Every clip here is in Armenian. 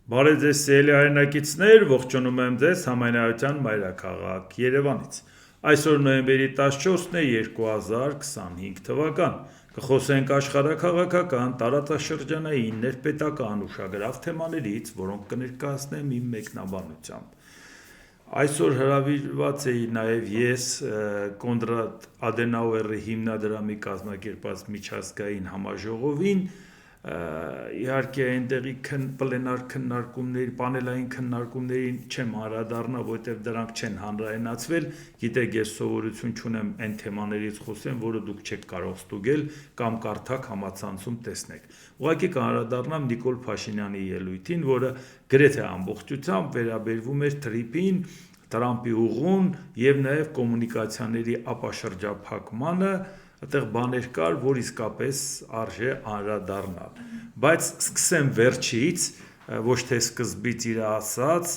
Բարև ձեզ սիրելի հայրենակիցներ, ողջունում եմ ձեզ Համայնայության մայրաքաղաք Երևանից։ Այսօր նոյեմբերի 14-ն է 2025 թվական։ Կխոսենք աշխարհաքաղաքական, տարածաշրջանային, ներպետական ուշագրավ թեմաներից, որոնք կներկայացնեմ իմ մեկնաբանությամբ։ Այսօր հրավիրված էի նաև ես Կոնրադ Ադենաուերի հիմնադրամի կազմակերպած միջազգային համաժողովին, իհարկե այնտեղի պլենար քննարկումների, պանելային քննարկումներին չեմ անդրադառնա, որովհետև դրանք չեն հանրայնացվել, գիտեք ես սովորություն չունեմ այն թեմաներից խոսեմ, որը դուք չեք կարող ստուգել կամ կարդաք համացանցում տեսնեք։ Ուղղակի կանդրադառնամ Նիկոլ Փաշինյանի ելույթին, որը գրեթե ամբողջությամբ վերաբերվում էր թրիփին, Տրամպի ուղուն եւ նաեւ կոմունիկացիաների ապաշրջափակմանը, այդտեղ բաներ կար, որ իսկապես արժե անդրադառնալ։ Բայց սկսեմ վերջից, ոչ թե սկզբից իր ասած,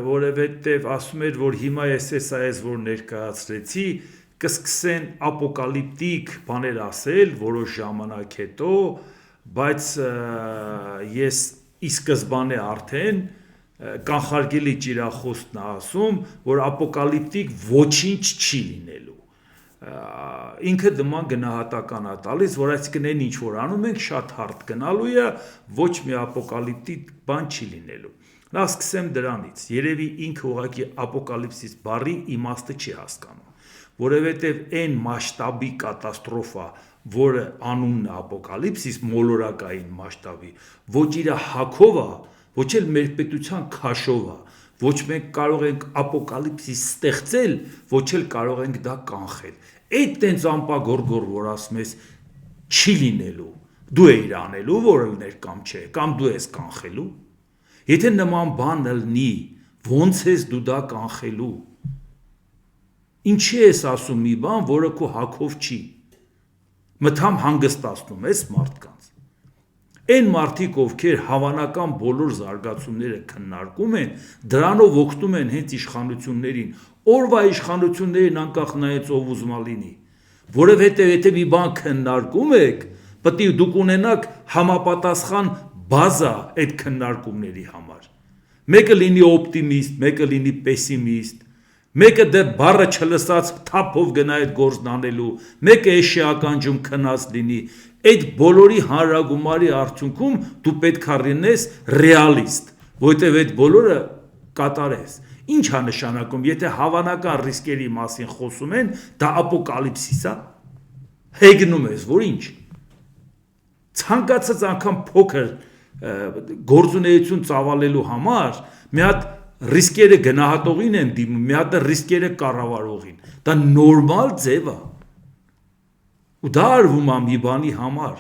որովհետև ասում էր, որ հիմա այս որ ներկայացրեցի, կսկսեն ապոկալիպտիկ բաներ ասել որոշ ժամանակ հետո, բայց ես ի սկզբանե արդեն կանխարգելի ճիրախոսն ասում, որ ապոկալիպտիկ ոչինչ չի լինելու։ Ինքը դման գնահատական է տալիս, որ այսինքն այն ինչ որ անում ենք շատ հարթ գնալու է, ոչ մի ապոկալիպտիկ բան չի լինելու։ Նա սկսեմ դրանից, երևի ինքը ուղղակի ապոկալիպսիս բառի իմաստը չի հասկանում, որովհետև այն մասշտաբի կատաստրոֆա, որը անունն է ապոկալիպսիս, մոլորակային մասշտաբի, ոչ իր հակով է, ոչ էլ մեր պետության քաշով է, ոչ մենք կարող ենք ապոկալիպսիս ստեղծել, ոչ էլ կարող ենք դա կանխել։ Այդ տենց ամպագորգոր, որ ասում ես, չի լինելու, դու ես անելու, որ լներ կամ չէ, կամ դու ես կանխելու։ Եթե նման բան լինի, ո՞նց ես դու դա կանխելու։ Ինչի ես ասում մի բան, որը քո հակով չի։ Մթամ հանգստացնում ես մարդկանց։ Այն մարդիկ, ովքեր հավանական բոլոր զարգացումները քննարկում են, դրանով օգնում են հենց իշխանություններին, օրվա իշխանություններին անկախ նայած ով ուզում լինի, որովհետև եթե մի բան քննարկում եք, պետք է դուք ունենաք համապատասխան բազա այդ քննարկումների համար։ Մեկը լինի օպտիմիստ, մեկը լինի պեսիմիստ, մեկը դե բառը չլսած թափով գնա այդ գործն անելու, մեկը էշիականջում քնած լինի։ Այդ բոլորի հանրագումարի արդյունքում դու պետք է լինես ռեալիստ, որովհետև այդ բոլորը կատարես։ Ինչ է նշանակում, եթե հավանական ռիսկերի մասին խոսում են, դա ապոկալիպսիս է։ Հեգնում ես, որ ինչ։ Ցանկացած անգամ փոքր գործունեություն ծավալելու համար մի հատ ռիսկերը գնահատողին են դիմում, մի հատ ռիսկերը կառավարողին։ Դա նորմալ ձև է։ Ու դա արվում է մի բանի համար,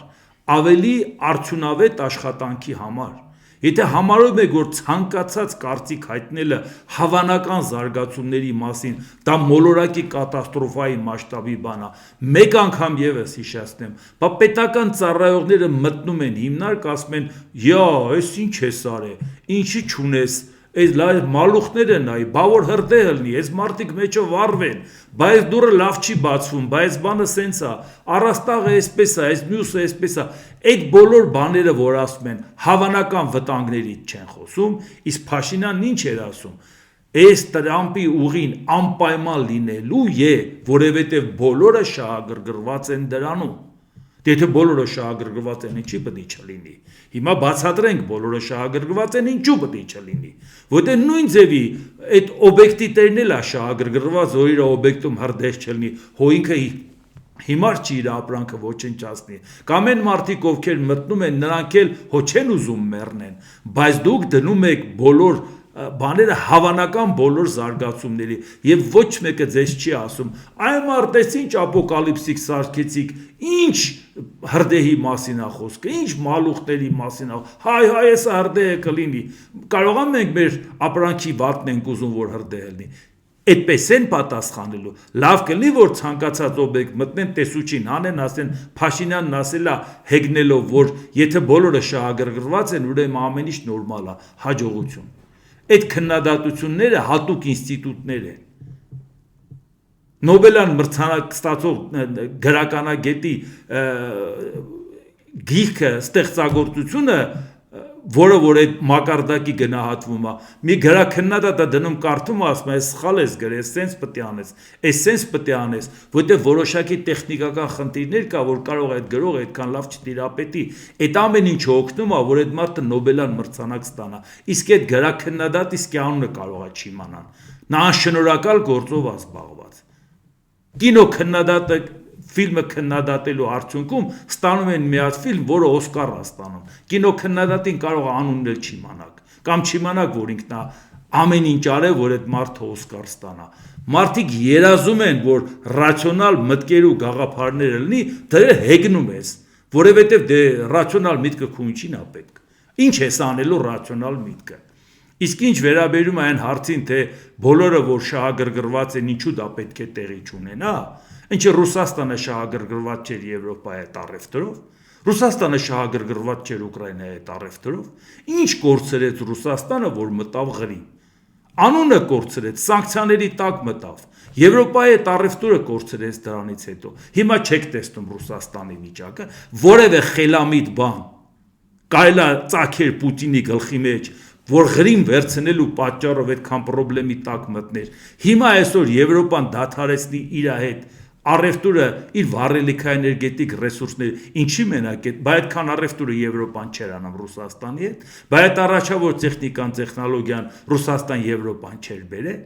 ավելի արդյունավետ աշխատանքի համար։ Եթե համարում եք, որ ցանկացած կարծիք հայտնելը հավանական զարգացումների մասին, դա մոլորակի կատաստրոֆայի մասշտաբի բան է, մեկ անգամ եւս հիշեցնեմ, բա պետական ծառայողները մտնում են հիմնարկ, ասում են, «Յա, այս ինչ է սարե, ինչի չունես, այս մալուխները նայ, բա որ հրդեհ լինի, այս մարդիկ մեջը վառվեն, բա այս դուրը լավ չի բացվում, բա այս բանը սենց է, առաստաղը այսպես է, այս մյուսը այսպես է»։ Այդ բոլոր բաները, որ ասում են, հավանական վտանգներից չեն խոսում, իսկ Փաշինյանն ինչ էր ասում։ Այս Տրամպի ուղին անպայման լինելու է, որովհետև բոլորը շահագրգռված են դրանում։ Եթե բոլորը շահագրգռված են, ինչի պետք է չլինի։ Հիմա բացատրենք բոլորը շահագրգռված են, ինչու պետք է չլինի։ Որտեղ նույն ձևի այդ օբյեկտի տերն էլ է շահագրգռված, որ իր օբյեկտում հրդեհ չլինի, հո ինքը հիմար չի իր ապրանքը ոչնչացնի։ Կամ այն մարդիկ, ովքեր մտնում են, նրանք էլ հո չեն ուզում մեռնեն, բայց դուք դնում եք բոլոր բաները հավանական բոլոր զարգացումների եւ ոչ մեկը ձեզ չի ասում այ մարդես ինչ ապոկալիպսիկ սարքեցիք, ինչ հրդեհի մասին է խոսքը, ինչ մալուխների մասին է, հայ էս հրդեհը կլինի, կարող ենք մեր ապրանքի վատն ենք ուզում, որ հրդեհ լինի։ Այդպես են պատասխանելու։ Լավ կլինի, որ ցանկացած օբյեկտ մտնեն, տեսուչին հանեն, ասեն Փաշինյանն ասել է հեգնելով, որ եթե բոլորը շահագրգռված են, ուրեմն ամեն ինչ նորմալ է, հաջողություն։ Այդ քննադատությունները հատուկ ինստիտուտներ են։ Նոբելյան մրցանակ ստացող գրականագետի գիրքը, ստեղծագործությունը որը որ այդ մակարդակի գնահատվում է մի գրաքննադատը դնում կարդում ասում է սխալ ես գրել սենց պետք է անես սենց պետք է անես որտեղ որոշակի տեխնիկական խնդիրներ կա որ կարող է այդ գրողը այդքան լավ չտիրապետի այդ ամեն ինչը օգնում է որ այդ մարդը նոբելյան մրցանակ ստանա իսկ այդ գրաքննադատի իսկ անունը կարող է չիմանան նա անշնորհակալ գործով է զբաղված կինո քննադատը ֆիլմը քննադատելու արդյունքում ստանում են մի հատ ֆիլմ, որը Օսկար է ստանում։ Կինո քննադատին կարող է անունն էլ չիմանաք, կամ չիմանաք, որ ինքն ամեն ինչ արել, որ այդ մարդը Օսկար ստանա։ Մարդիկ երազում են, որ ռացիոնալ մտքեր ու գաղափարներ լինի, դե հեգնում ես, որովհետև դե ռացիոնալ միտքը քո ինչին է պետք։ Ինչ ես անելու ռացիոնալ միտքը։ Իսկ ինչ վերաբերում է այն հարցին, թե բոլորը, որ շահագրգռված են, ինչու դա պետք է տեղի չունենա, ինչը Ռուսաստանը շահագրգռված չէր Եվրոպայի հետ առևտրով, Ռուսաստանը շահագրգռված չէր Ուկրաինայի հետ առևտրով, ինչ կորցրեց Ռուսաստանը, որ մտավ Ղրիմ։ Անունը կորցրեց, սանկցիաների տակ մտավ։ Եվրոպայի հետ առևտուրը կորցրեց դրանից հետո։ Հիմա չեք տեսնում Ռուսաստանի վիճակը, որևէ խելամիտ բան կարելի է ծագեր Պուտինի գլխի մեջ, որ Ղրիմ վերցնելու պատճառով այդքան խնդրի տակ մտներ։ Հիմա այսօր Եվրոպան դադարեցնի իր հետ առևտուրը իր վառելիքաէներգետիկ ռեսուրսները ինչի մենակ է, բայց այդքան առևտուրը Եվրոպան չէր անում Ռուսաստանի հետ, բայց այդ առաջավոր տեխնիկան, տեխնոլոգիան Ռուսաստան Եվրոպան չէր բերել։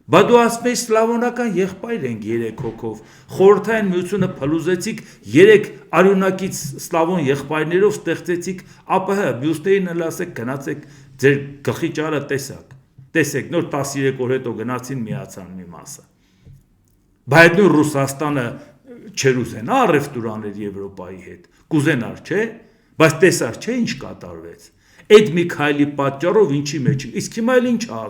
Բա դու ասում ես սլավոնական եղբայր ենք 3 հոգով, խորհրդային միությունը փլուզեցիք 3 արյունակից սլավոն եղբայրներով ստեղծեցիք ԱՊՀ, մյուսներին էլ ասեք գնացեք ձեր գլխի ճարը տեսեք, նոր 13 օր հետո գնացին միացան մի մասը։ Բայց նույն Ռուսաստանը չեր ուզենա առևտուր անել Եվրոպայի հետ, կուզենար, չէ, բայց տեսար չէ ինչ կատարվեց։ Այդ մի քայլի պատճառով ինչի մեջ, իսկ հիմա էլ ինչ է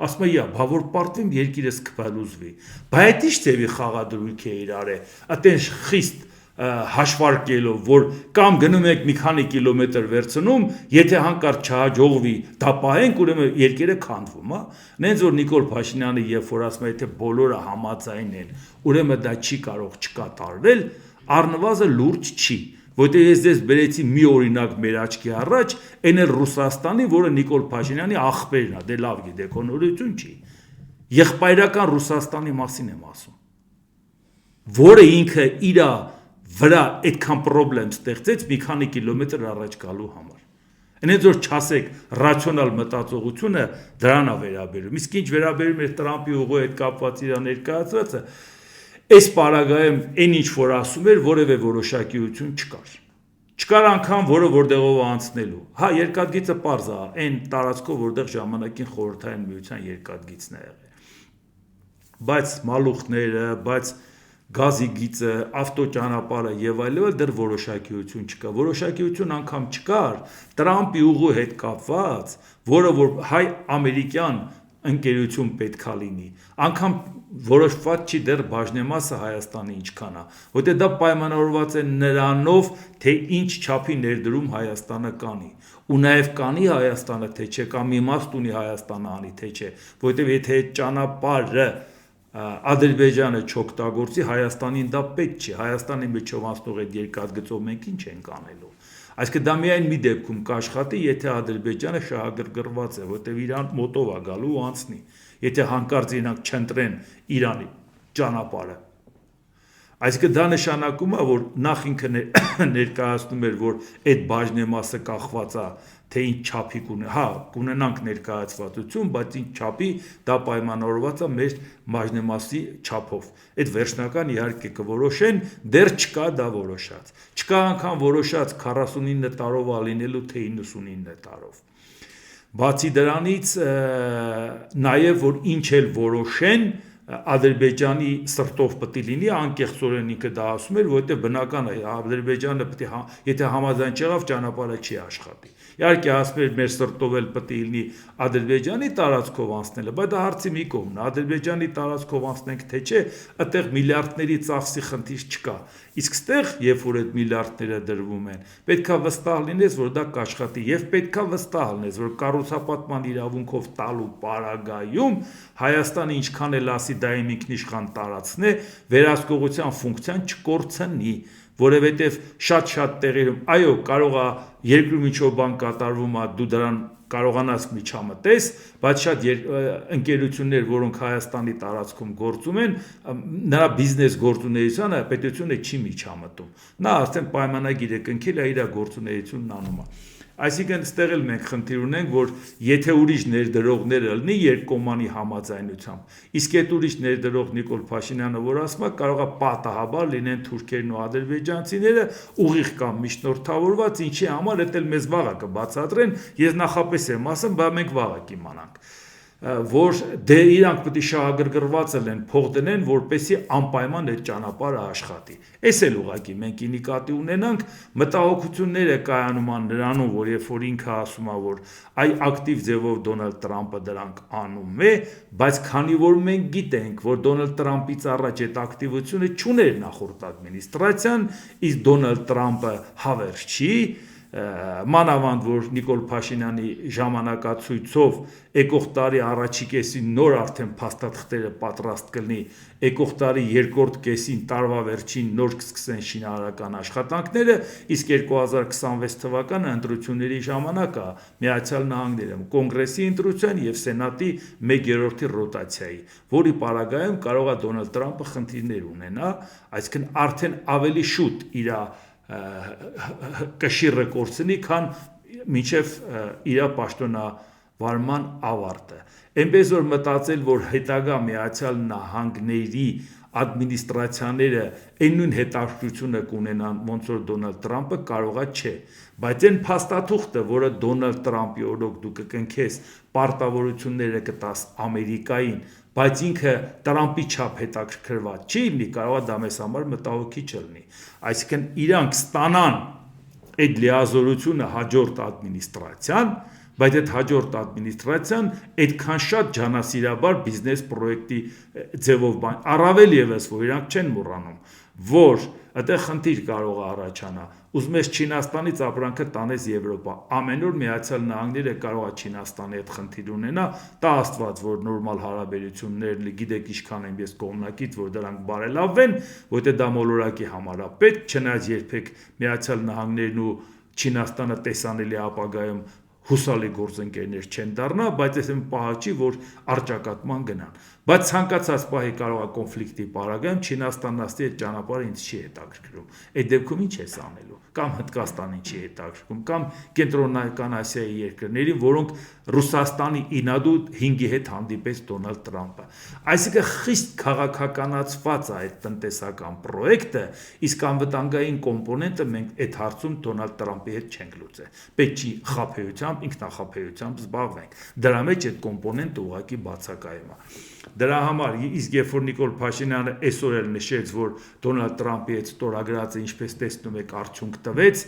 ասում է, բա որ պարտվեմ երկիրս կփլուզվի, բայց ի՞նչ ձևի խաղադրույք է իրար է, այդեն խիստ հաշվարկելով, որ կամ գնում եք մի քանի կիլոմետր վերցնում, եթե հանկարծ չհաջողվի դա պահենք, ուրեմն երկերը քանդվում, հա։ Նենց որ Նիկոլ Փաշինյանը երբ որ ասում է, եթե բոլորը համաձայն են, ուրեմն դա չի կարող չկատարվել, առնվազն լուրջ չի, որտեղ ես ձեզ բերեցի մի օրինակ մեր աչքի առաջ, այն էլ Ռուսաստանի, որը Նիկոլ Փաշինյանի աղբերն է, դե լավ գիտեք, նորություն չի։ Եղբայրական Ռուսաստանի մասին եմ ասում, որը ինքը իր վրա այդքան խնդրեմ ստեղծեց մի քանի կիլոմետր առաջ գալու համար։ Այնպես որ չասեք ռացիոնալ մտածողությունը դրան է վերաբերում։ Իսկ ինչ վերաբերում է Տրամփի ուղու հետ կապված իր ներկայացրածը, այս պարագայում այն ինչ որ ասում էր, որևէ որոշակիություն չկար։ Չկար անգամ որը որտեղով անցնելու։ Հա, երկաթգիծը պարզ է, այն տարածքով որտեղ ժամանակին խորհրդային միության երկաթգիծն է եղել։ Բայց մալուխները, բայց գազի գիծը, ավտոճանապարհը եւ այլն դեռ որոշակիություն չկա։ Որոշակիություն անգամ չկար Տրամփի ուղու հետ կապված, որը որ հայ-ամերիկյան ընկերություն պետքա լինի։ Անգամ որոշված չի դեռ բաժնեմասը Հայաստանի ինչքան է, որտեղ դա պայմանավորված է նրանով, թե ինչ չափի ներդրում Հայաստանը կանի։ Ու նաև կանի Հայաստանը, թե չէ, կամ իմաստ ունի Հայաստանը անի, թե չէ, որտեղ եթե այդ ճանապարհը Ադրբեջանը չօգտագործի, Հայաստանին դա պետք չի։ Հայաստանի միջով անցնող այդ երկաթգծով մենք ինչ ենք անելու։ Այսինքն դա միայն մի դեպքում կաշխատի, եթե Ադրբեջանը շահագրգռված է, որտեղ Իրան մոտով է գալու ու անցնի։ Եթե հանկարծ իրանք չընտրեն Իրանի ճանապարհը։ Այսինքն դա նշանակում է, որ նախ ինքը ներկայացնում էր, որ այդ բաժնեմասը կախված է, թե ինչ չափի կունենա, հա, կունենանք ներկայացվածություն, բայց ինչ չափի դա պայմանավորված է մեր բաժնեմասի չափով։ Այդ վերջնական իհարկե կորոշեն, դեռ չկա դա որոշած։ Չկա անգամ որոշած 49 տարով ալինելու, թե 99 տարով։ Բացի դրանից նաև որ ինչ էլ որոշեն Ադրբեջանի սրտով պետք է լինի, անկեղծորեն ինքը դա ասում էր, որովհետև բնական է Ադրբեջանը պետք է եթե համաձայն չեղավ ճանապարհը չի աշխատի։ Իհարկե ասում էր մեր սրտով էլ պետք է լինի Ադրբեջանի տարածքով անցնելը, բայց դա հարցի մի կողմն է, Ադրբեջանի տարածքով անցնենք թե չէ, այդտեղ միլիարդների ծախսի խնդիր չկա։ Իսկ ստեղ, երբ որ այդ միլիարդները դրվում են, պետքա վստահ լինես, որ դա կաշխատի, եւ պետքա վստահ լինես, որ կառուցապատման իրավունքով տալու պարագայում Հայաստանը ինչքան էլ ասի դա իմ ինքնիշխան տարածքն է, վերահսկողության ֆունկցիան չկորցնի, որովհետև շատ տեղերում այո կարող է երկրում ինչ-որ բան կատարվում է դու դրան կարողանաս միջամտես, բայց շատ ընկերություններ, որոնք Հայաստանի տարածքում գործում են, նրա բիզնես գործունեությանը պետությունը չի միջամտում։ Նա արդեն պայմանագիր է կնքել, իր գործունեությունն անում է։ Այսինքն ստեղ էլ մենք խնդիր ունենք, որ եթե ուրիշ ներդրողները լինի երկկողմանի համաձայնությամբ, իսկ այդ ուրիշ ներդրող Նիկոլ Փաշինյանը, որ ասում է, կարող է պատահաբար լինեն թուրքերն ու ադրբեջանցիները ուղիղ կամ միջնորդավորված, ինչի համար դա էլ մեզ վաղը կբացատրեն, ես նախապես եմ ասում, բայց մենք վաղը կիմանանք, որ դե իրանք պետք է շահագրգռված են փող դնեն, որպեսզի անպայման այդ ճանապարհը աշխատի։ Էս էլ ուղղակի մենք նկատի ունենանք, մտահոգությունները կայանում են նրանում, որ երբ որ ինքը ասում է, որ այ ակտիվ ձևով Դոնալդ Տրամպը դրանք անում է, բայց քանի որ մենք գիտենք, որ Դոնալդ Տրամպից առաջ այդ ակտիվությունը չուներ նախորդ ադմինիստրացիան, իսկ Դոնալդ Տրամպը հավերժ չի, մանավանդ որ Նիկոլ Փաշինյանի ժամանակացույցով եկող տարի առաջի կեսին նոր արդեն փաստաթղթերը պատրաստ կլինի, եկող տարի երկրորդ կեսին տարվա վերջին նոր կսկսեն շինարարական աշխատանքները, իսկ 2026 թվականը ընտրությունների ժամանակ է Միացյալ Նահանգներում կոնգրեսի ընտրության եւ սենատի 1/3 ռոտացիայի, որի պարագայում կարող է Դոնալդ Տրամպը խնդիրներ ունենա, այսինքն արդեն ավելի շուտ իր կշիռը կորցնի, քան մինչև իր պաշտոնավարման ավարտը։ Այնպես որ մտածել, որ հետագա Միացյալ Նահանգների ադմինիստրացիաները այն նույն հետաքրքրությունը կունենան, ոնց որ Դոնալդ Տրամպը կարողա չէ, բայց այն փաստաթուղթը, որը Դոնալդ Տրամպի օրոք դու կկնքես պարտավորությունները կտաս Ամերիկային, բայց ինքը Տրամպի չափ հետաքրքրված չի լինի, կարող է դա մեզ համար մտահոգիչ լինի։ Այսինքն իրանք ստանան այդ լիազորությունը հաջորդ ադմինիստրացիան, բայց այդ հաջորդ ադմինիստրացիան այդքան շատ ջանասիրաբար բիզնես պրոյեկտի ձևով բան, առավել եւս, որ իրանք չեն մոռանում, որ այդտեղ խնդիր կարող է առաջանա, ուզում ես Չինաստանից ապրանքը տանես Եվրոպա, ամեն օր Միացյալ Նահանգները կարող է Չինաստանի հետ խնդիր ունենա, տա Աստված, որ նորմալ հարաբերություններ, գիտեք ինչքան են ես կողմնակից, որ դրանք բարելավվեն, որտեղ դա մոլորակի համար է պետք, չնայած երբեք Միացյալ Նահանգներն ու Չինաստանը տեսանելի ապագայում հուսալի գործընկերներ չեն դառնա, բայց այս այն պահը չի, որ առճակատման գնան։ Բայց ցանկացած պահի կարող է կոնֆլիկտի պարագայում Չինաստանն ասի այդ ճանապարհը ինձ չի հետաքրքրում։ Այդ դեպքում ինչ ես անելու, կամ Հնդկաստանին չի հետաքրքրում, կամ Կենտրոնական Ասիայի երկրներին, որոնք Ռուսաստանի ինադու 5-ի հետ հանդիպեց Դոնալդ Տրամպը։ Այսինքն խիստ քաղաքականացված է այդ տնտեսական պրոյեկտը, իսկ անվտանգային կոմպոնենտը մենք այդ հարցում Դոնալդ Տրամպի հետ չենք լուծել։ Պետք չի խաբեությամբ, ինքնախաբեությամբ զբաղվենք։ Դրա մեջ այդ կոմպոնենտը ուղղակի բացակայում է։ Դրա համար իսկ երբ որ Նիկոլ Փաշինյանը այսօր էլ նշեց, որ Դոնալդ Տրամպի հետ ստորագրածը ինչպես տեսնում եք արդյունք տվեց,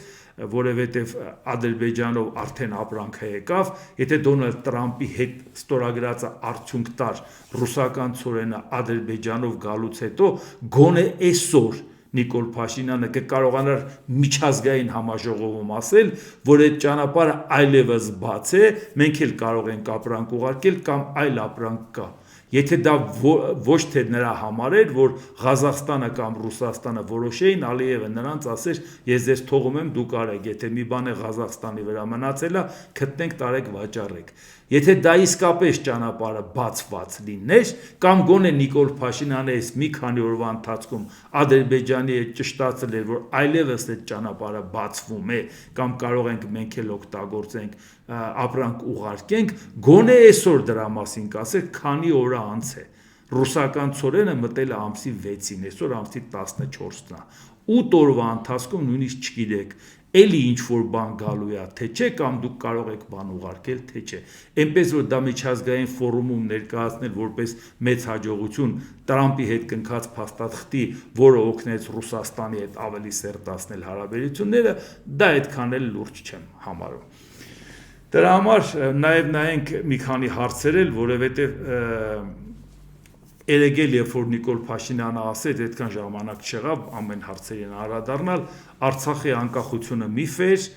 որովհետև Ադրբեջանով արդեն ապրանքը եկավ, եթե Դոնալդ Տրամպի հետ ստորագրածը արդյունք տար ռուսական ցորենը Ադրբեջանով գալուց հետո գոնե այսօր Նիկոլ Փաշինյանը կկարողանար միջազգային համաժողովում ասել, որ այդ ճանապարհը այլևս բաց է, մենք էլ կարող ենք ապրանք ուղարկել կամ այլ ապրանք կա։ Եթե դա ոչ թե նրա համար էր, որ Ղազախստանը կամ Ռուսաստանը որոշեին, Ալիևը նրանց ասեր, ես ձեզ թողում եմ, դուք արեք, եթե մի բան է Ղազախստանի վրա մնացել է, գտնենք, տարեք, վաճառեք։ Եթե դա իսկապես ճանապարհը բացված լիներ, կամ գոնե Նիկոլ Փաշինյանը այս մի քանի օրվա ընթացքում Ադրբեջանի հետ ճշտացել էր, որ այլևս այդ ճանապարհը բացվում է, կամ կարող ենք մենք էլ օգտագործենք, ապրանք ուղարկենք, գոնե այսօր դրա մասին կասեր, քանի օր անց է։ Ռուսական ցորենը մտել է ամսի 6-ին, այսօր ամսի 14-ն է։ 8 օրվա ընթացքում նույնիսկ չգիտեք, էլի ինչ որ բան գալու է, թե չէ, կամ դուք կարող եք բան ուղարկել, թե չէ։ Այնպես որ դա միջազգային ֆորումում ներկայացնել որպես մեծ հաջողություն Տրամպի հետ կնքած փաստաթղթի, որը օգնեց Ռուսաստանի հետ ավելի սերտացնել հարաբերությունները, դա այդքան էլ լուրջ չեմ համարում։ Դրա համար նաև նայենք մի քանի հարցեր էլ, որովհետև Երեգել, երբ որ Նիկոլ Փաշինյանը ասեց, այդքան ժամանակ չեղավ ամեն հարցերին անդրադառնալ, Արցախի անկախությունը միֆ էր,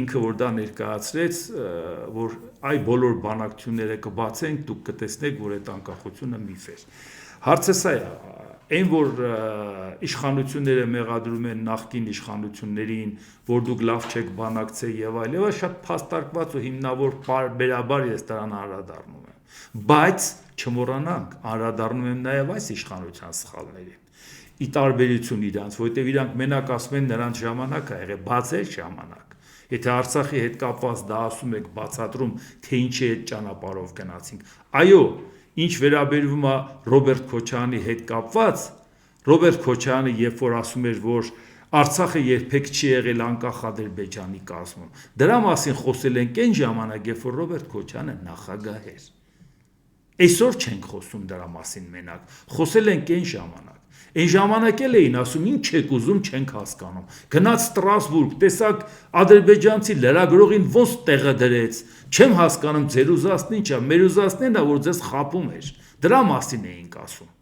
ինքը որ դա ներկայացրեց, որ այ բոլոր բանակցությունները կբացենք, դուք կտեսնեք, որ այդ անկախությունը միֆ էր։ Հարցը սա է, այն որ իշխանությունները մեղադրում են նախկին իշխանություններին, որ դուք լավ չեք բանակցել եւ այլ, շատ փաստարկված ու հիմնավոր բարբերաբար ես դրան անդրադառնում եմ, բայց չմոռանանք, անդրադառնում եմ նաեւ այս իշխանության սխալներին, ի տարբերություն իրանց, որովհետեւ իրանք մենակ ասում են նրանց ժամանակ ա եղել, բացել ժամանակ, եթե Արցախի հետ կապված դա ասում եք, բացատրում, թե ինչի այդ ճանապարհով գնացինք, այո, ինչ վերաբերվում է Ռոբերտ Քոչարյանի հետ կապված, Ռոբերտ Քոչարյանը երբ որ ասում էր, որ Արցախը երբեք չի եղել անկախ Ադրբեջանի կազմում, դրա մասին խոսել ենք այն ժամանակ, երբ որ Ռոբերտ Քոչարյանը նախագահ էր, այսօր չենք խոսում դրա մասին մենակ, խոսել ենք այն ժամանակ, այն ժամանակ էլ էին ասում, ինչ եք ուզում, չենք հասկանում, գնաց Ստրասբուրգ, տեսակ ադրբեջանցի լրագրողին ոնց տեղը դրեց, չեմ հասկանում ձեր ուզածն ինչ է, մեր ուզածն է, որ ձեզ խաբում էր, դրա մասին էինք ասում,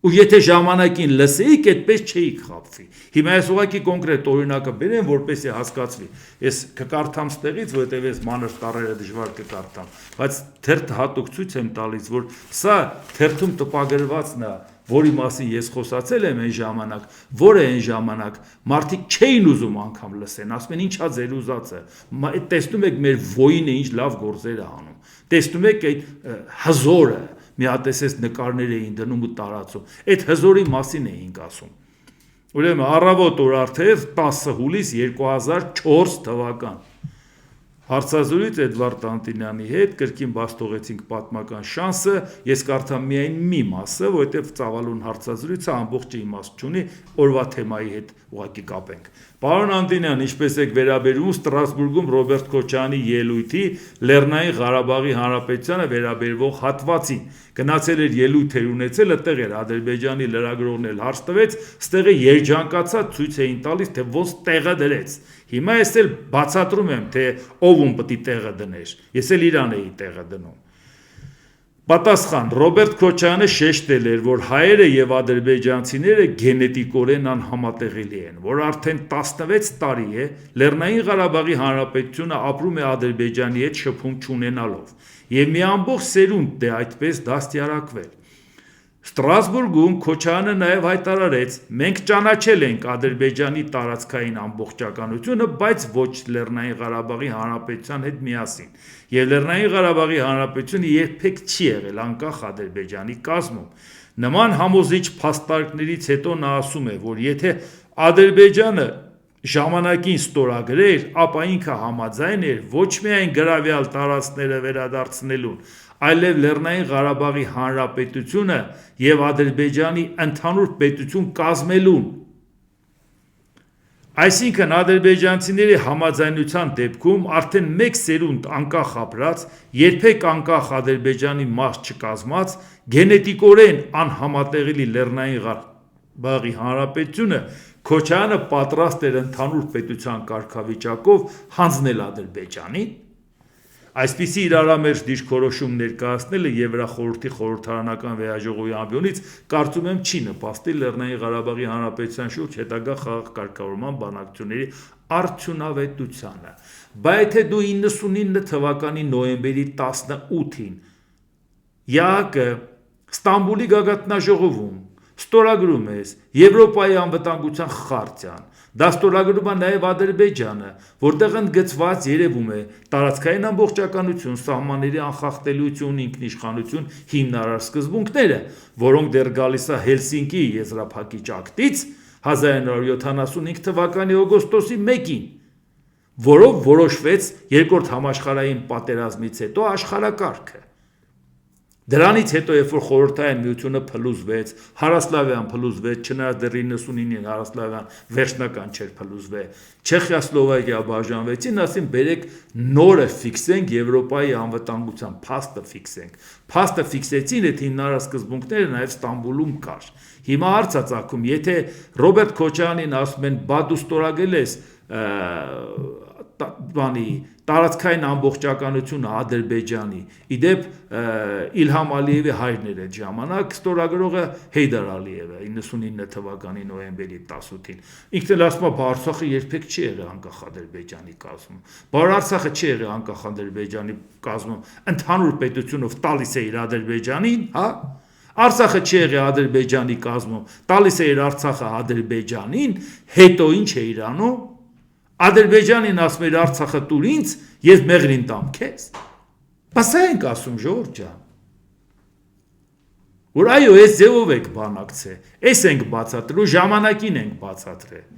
ու եթե ժամանակին լսեիք, այդպես չէիք խաբվի, հիմա ես ուղղակի կոնկրետ օրինակը բերեմ, որպեսզի հասկացվի, ես կկարդամ ստեղից, որովհետև ես մանր տառերը դժվար կկարդամ, բայց թերթը հատուկ ցույց եմ տալիս, որ սա թերթում տպագրվածն է, որի մասին ես խոսացել եմ այն ժամանակ, որը այն ժամանակ մարդիկ չէին ուզում անգամ լսեն, ասում են ինչա ձեր ուզածը, տեսնում եք մեր ոյինը ինչ լավ գործեր է անում, տեսնում եք այդ հզորը, մի հատ էս նկարներ էին դնում ու տարածում, այդ հզորի մասին էինք ասում, ուրեմն առավոտ օրարթեր 10 հուլիս 2004 թվական, հարցազրույց Էդվարդ Անտինյանի հետ կրկին բաց թողեցինք պատմական շանսը, ես կարդամ միայն մի մասը, որովհետև ծավալուն հարցազրույցը ամբողջը իմաստ չունի, օրվա թեմայի հետ ուղղակի կապենք։ Պարոն Անտինյան, ինչպես եք վերաբերվում Ստրասբուրգում Ռոբերտ Քոչարյանի ելույթի Լեռնային Ղարաբաղի Հանրապետությանը վերաբերվող հատվածին։ Գնացել էր ելույթ ունեցել, այդտեղ էր Ադրբեջանի լրագրողն էլ հարց տվեց, ստեղը երջանկացած ցույց էին տալիս, թե ոնց տեղը դրեց։ Հիմա ես էլ բացատրում եմ, թե ով ում պետք է տեղը դներ։ Ես էլ իրան էի տեղը դնում։ Պատասխան Ռոբերտ Քոչարյանը շեշտել էր, որ հայերը եւ ադրբեջանցիները գենետիկորեն անհամատեղելի են, որ արդեն 16 տարի է Լեռնային Ղարաբաղի Հանրապետությունը ապրում է Ադրբեջանի հետ շփում չունենալով, եւ մի ամբողջ սերունդ է այդպես դաստիարակվել։ Ստրասբուրգում Քոչարյանը նաև հայտարարեց. մենք ճանաչել ենք Ադրբեջանի տարածքային ամբողջականությունը, բայց ոչ Լեռնային Ղարաբաղի Հանրապետության հետ միասին։ Եվ Լեռնային Ղարաբաղի Հանրապետությունը երբեք չի եղել անկախ Ադրբեջանի կազմում։ Նման համոզիչ փաստարկներից հետո նա ասում է, որ եթե Ադրբեջանը ժամանակին ստորագրեր, ապա ինքը համաձայն էր ոչ միայն գրավյալ տարածքները վերադարձնելուն, այլև Լեռնային Ղարաբաղի Հանրապետությունը եւ Ադրբեջանի ընդհանուր պետություն կազմելուն։ Այսինքն ադրբեջանցիների համաձայնության դեպքում արդեն մեկ սերունդ անկախ ապրած, երբեք անկախ Ադրբեջանի մաս չկազմած, գենետիկորեն անհամատեղելի Լեռնային Ղարաբաղի Հանրապետությունը Քոչարյանը պատրաստ էր ընդհանուր պետության կարգավիճակով հանձնել Ադրբեջանին։ Այսպիսի իրարամերժ դիրքորոշում ներկայացնելը Եվրախորհրդի խորհրդարանական վերաժողովի ամբիոնից կարծում եմ չի նպաստի Լեռնային Ղարաբաղի Հանրապետության շուրջ հետագա խաղաղ կարգավորման բանակցությունների արդյունավետությանը։ Բայց եթե դու 99 թվականի նոյեմբերի 18-ին ԵԱՀԿ Ստամբուլի գագաթնաժողովում ստորագրում ես Եվրոպայի անվտանգության խարտիան, դա ստորագրում է նաև Ադրբեջանը, որտեղ ընդգծված երևում է տարածքային ամբողջականություն, սահմանների անխախտելիություն, ինքնիշխանություն հիմնարար սկզբունքները, որոնք դեռ գալիս է Հելսինկիի եզրափակիչ ակտից 1975 թվականի օգոստոսի 1-ին, որով որոշվեց Երկրորդ համաշխարհային պատերազմից հետո աշխարհակարգը։ Դրանից հետո, երբ որ խորհրդային միությունը փլուզվեց, Հարասլավիան փլուզվեց, չնայած դեռ 99-ին Հարասլավիան վերջնական չէր փլուզվել, Չեխիա, Սլովակիա բաժանվեցին, ասին բերեք նորը ֆիքսենք Եվրոպայի անվտանգության փաստը ֆիքսենք։ Փաստը ֆիքսեցին, այդ հիմնարար սկզբունքները նաև Ստամբուլում կար։ Հիմա հարց է ծագում, եթե Ռոբերտ Քոչարյանին ասում են, բա դու ստորագրել ես տարածքային ամբողջականությունը Ադրբեջանի, իդեպ Իլհամ Ալիևի հայրն էր այդ ժամանակ, ստորագրողը Հեյդար Ալիևը 99 թվականի նոյեմբերի 18-ին։ Ինքն էլ ասում է, Արցախը երբեք չի եղել անկախ Ադրբեջանի կազմում։ Բայց Արցախը չի եղել անկախ Ադրբեջանի կազմում, ընդհանուր պետությունով տալիս է իր Ադրբեջանին, հա։ Արցախը չի եղել Ադրբեջանի կազմում, տալիս է իր Արցախը Ադրբեջանին, հետո ինչ է իրանում։ Ադրբեջանին ասում էր Արցախը տուր ինձ, ես մեղրին տամ քեզ։ Բայց սա ենք ասում ժողովուրդ ջան։ Որ այո, այս ձևով եք բանակցե, այս ենք բացատրու, ժամանակին ենք բացատրել։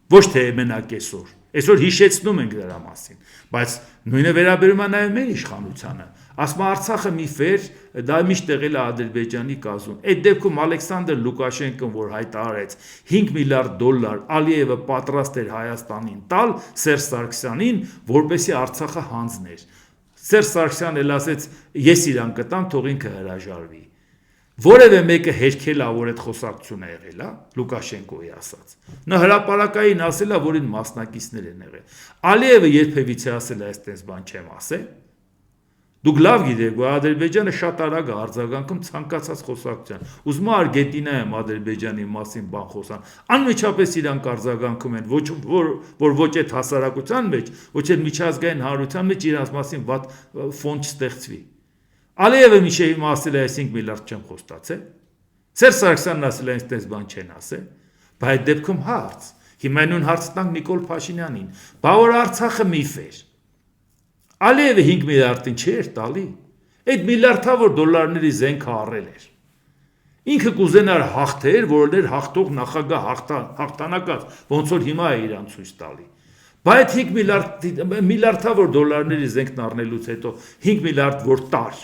Ոչ թե մենակ այսօր։ Այսօր հիշեցնում ենք դրա մասին, բայց նույնը վերաբերում է նաև մեր իշխանությանը։ Ասում Արցախը մի ֆեր, դա միշտ եղել է Ադրբեջանի կազմում։ Այդ դեպքում Ալեքսանդր Լուկաշենկոն, որ հայտարարեց 5 միլիարդ դոլար Ալիևը պատրաստ էր Հայաստանին տալ Սերժ Սարգսյանին, որպեսզի Արցախը հանձներ։ Սերժ Սարգսյանն էլ ասեց, ես իրան կտամ, թող ինքը հրաժարվի։ Որևէ մեկը հերքել է, որ այդ խոսակցությունը եղել է, Լուկաշենկոյի ասած։ Նա հրապարակային ասել է, որին մասնակիցներ են եղել։ Ալիևը երբևիցե ասել է, այստենց բան չեմ ասել։ Դուք լավ գիտեք, որ Ադրբեջանը շատ արագ է արձագանքում ցանկացած խոսակցության։ Ուզում եմ Արգետինայում Ադրբեջանի մասին բան խոսան։ Անմիջապես իրանք արձագանքում են, որ ոչ այդ հասարակության մեջ, ոչ այդ միջազգային հանրության մեջ իրանց մասին վատ ֆոն չստեղծվի։ Ալիևը միշտ հիմա ասել է, 5 միլիարդ չեմ խոստացել։ Սերժ Սարգսյանն ասել է, այնպես բան չեն ասել։ Բայց այդ դեպքում հարց։ Հիմա նույն հարցը տանք Նիկոլ Փաշինյանին։ Բա որ Արցախը միֆ էր։ Ալիևը 5 միլիարդին չէր տալի։ Այդ միլիարդավոր դոլարների զենքը առել էր։ Ինքը կուզենար հաղթեր, որներ հաղթող նախագահ հաղթանակած, ոնց որ հիմա է իրան ցույց տալի։ Բայց 5 միլիարդավոր դոլարների զենքն առնելուց հետո 5 միլիարդ որ տար։